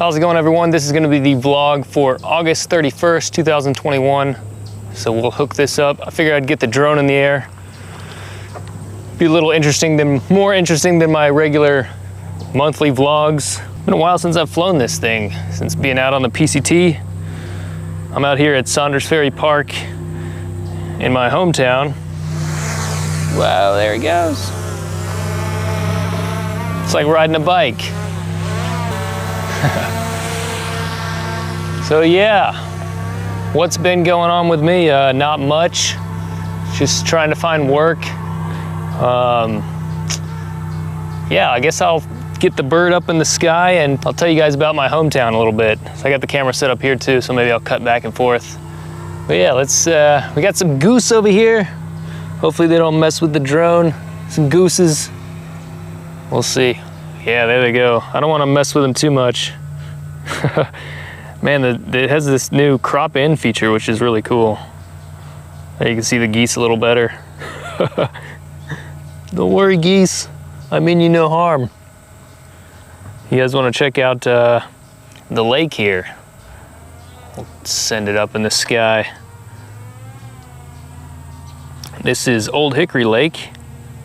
How's it going, everyone? This is going to be the vlog for August 31st, 2021. So we'll hook this up. I figured I'd get the drone in the air. Be a little more interesting than my regular monthly vlogs. Been a while since I've flown this thing, since being out on the PCT. I'm out here at Saunders Ferry Park in my hometown. Wow, there he goes. It's like riding a bike. So yeah, what's been going on with me? Not much. Just trying to find work. Yeah, I guess I'll get the bird up in the sky and I'll tell you guys about my hometown a little bit. So I got the camera set up here too, so maybe I'll cut back and forth. But yeah, we got some goose over here. Hopefully they don't mess with the drone. Some gooses. We'll see. Yeah, there they go. I don't want to mess with them too much. Man, it has this new crop in feature, which is really cool. There you can see the geese a little better. Don't worry, geese. I mean you no harm. You guys want to check out the lake here? We'll send it up in the sky. This is Old Hickory Lake.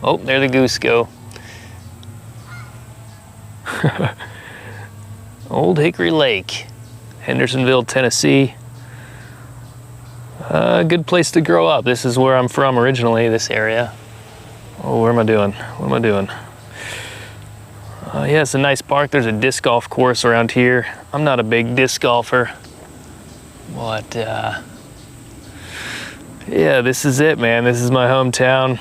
Oh, there the goose go. Old Hickory Lake, Hendersonville, Tennessee. A good place to grow up. This is where I'm from originally, this area. Oh, where am I doing? What am I doing? Yeah, it's a nice park. There's a disc golf course around here. I'm not a big disc golfer, but yeah, this is it, man. This is my hometown.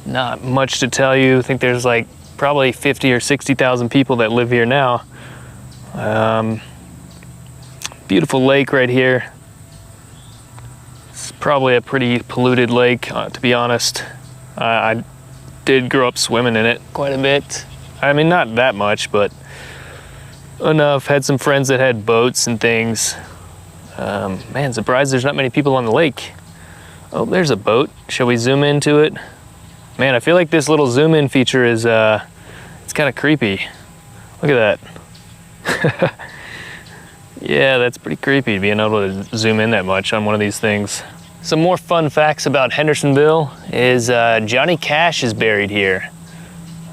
Not much to tell you. I think there's like probably 50 or 60,000 people that live here now. Beautiful lake right here. It's probably a pretty polluted lake, to be honest. I did grow up swimming in it quite a bit. I mean, not that much, but enough. Had some friends that had boats and things. Man, surprised there's not many people on the lake. Oh, there's a boat. Shall we zoom into it? Man, I feel like this little zoom in feature is, it's kind of creepy. Look at that. Yeah, that's pretty creepy, being able to zoom in that much on one of these things. Some more fun facts about Hendersonville is Johnny Cash is buried here.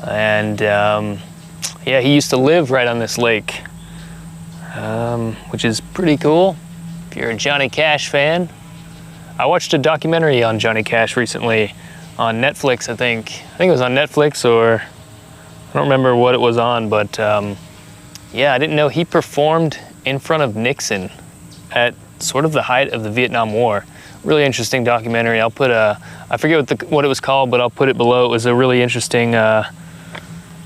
And yeah, he used to live right on this lake, which is pretty cool if you're a Johnny Cash fan. I watched a documentary on Johnny Cash recently on Netflix, I think. I think it was on Netflix, or I don't remember what it was on, but yeah, I didn't know he performed in front of Nixon at sort of the height of the Vietnam War. Really interesting documentary. I'll put I forget what it was called, but I'll put it below. It was a really interesting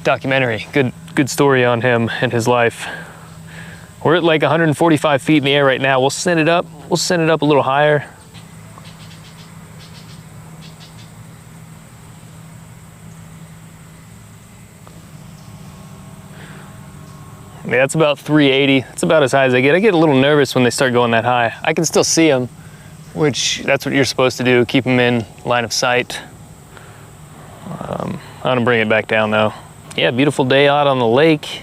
documentary. Good story on him and his life. We're at like 145 feet in the air right now. We'll send it up. We'll send it up a little higher. Yeah, that's about 380. That's about as high as I get. I get a little nervous when they start going that high. I can still see them, which that's what you're supposed to do, keep them in line of sight. I'm gonna bring it back down though. Yeah, beautiful day out on the lake.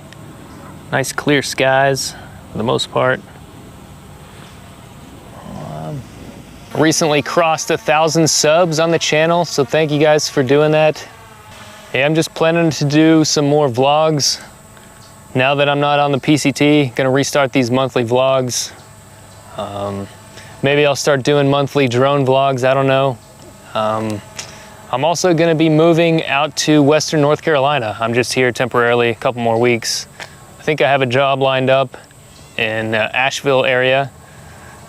Nice clear skies for the most part. Recently crossed 1,000 subs on the channel, so thank you guys for doing that. Yeah, I'm just planning to do some more vlogs. Now that I'm not on the PCT, gonna restart these monthly vlogs. Maybe I'll start doing monthly drone vlogs, I don't know. I'm also gonna be moving out to Western North Carolina. I'm just here temporarily, a couple more weeks. I think I have a job lined up in Asheville area.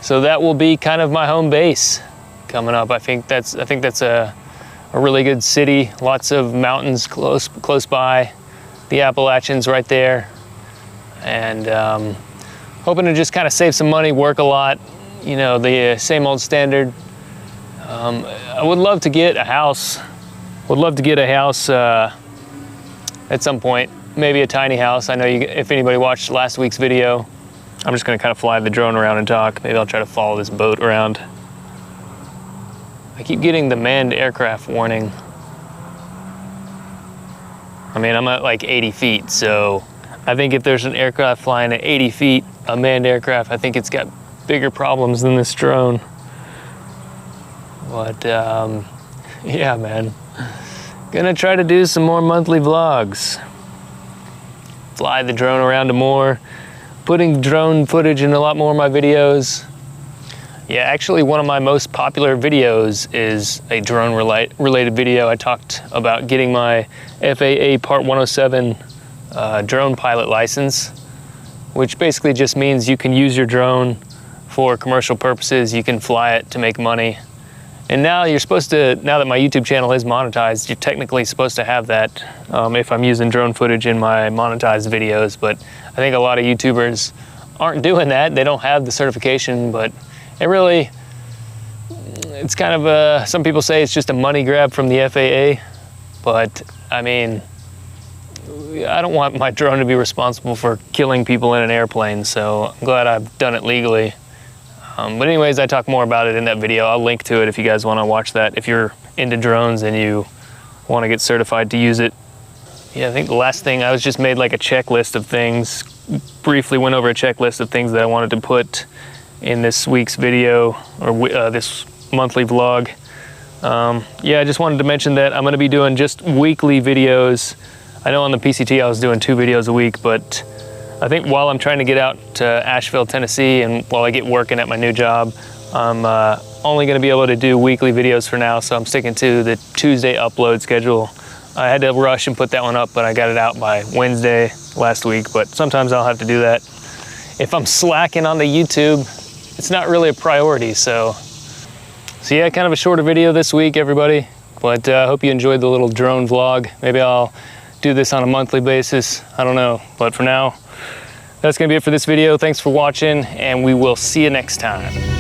So that will be kind of my home base coming up. I think that's a really good city. Lots of mountains close by. The Appalachians right there. And hoping to just kind of save some money, work a lot, you know, the same old standard. I would love to get a house. Would love to get a house at some point, maybe a tiny house. I know if anybody watched last week's video, I'm just gonna kind of fly the drone around and talk. Maybe I'll try to follow this boat around. I keep getting the manned aircraft warning. I mean, I'm at like 80 feet, so I think if there's an aircraft flying at 80 feet, a manned aircraft, I think it's got bigger problems than this drone. But yeah, man. Gonna try to do some more monthly vlogs. Fly the drone around to more, putting drone footage in a lot more of my videos. Yeah, actually one of my most popular videos is a drone related video. I talked about getting my FAA Part 107 drone pilot license, which basically just means you can use your drone for commercial purposes. You can fly it to make money. And now you're supposed to, now that my YouTube channel is monetized, you're technically supposed to have that if I'm using drone footage in my monetized videos. But I think a lot of YouTubers aren't doing that. They don't have the certification, but it really, it's kind of a, some people say it's just a money grab from the FAA. But I mean, I don't want my drone to be responsible for killing people in an airplane, so I'm glad I've done it legally. But anyways, I talk more about it in that video. I'll link to it if you guys want to watch that. If you're into drones and you want to get certified to use it. Yeah, I think the last thing, I was just made like a checklist of things, briefly went over a checklist of things that I wanted to put in this week's video, or this monthly vlog. Yeah, I just wanted to mention that I'm going to be doing just weekly videos. I know on the PCT I was doing 2 videos a week, but I think while I'm trying to get out to Asheville, Tennessee, and while I get working at my new job, I'm only going to be able to do weekly videos for now, so I'm sticking to the Tuesday upload schedule. I had to rush and put that one up, but I got it out by Wednesday last week, but sometimes I'll have to do that. If I'm slacking on the YouTube, it's not really a priority, so yeah, kind of a shorter video this week, everybody, but I hope you enjoyed the little drone vlog. Maybe I'll do this on a monthly basis, I don't know, but for now, that's gonna be it for this video. Thanks for watching, and we will see you next time.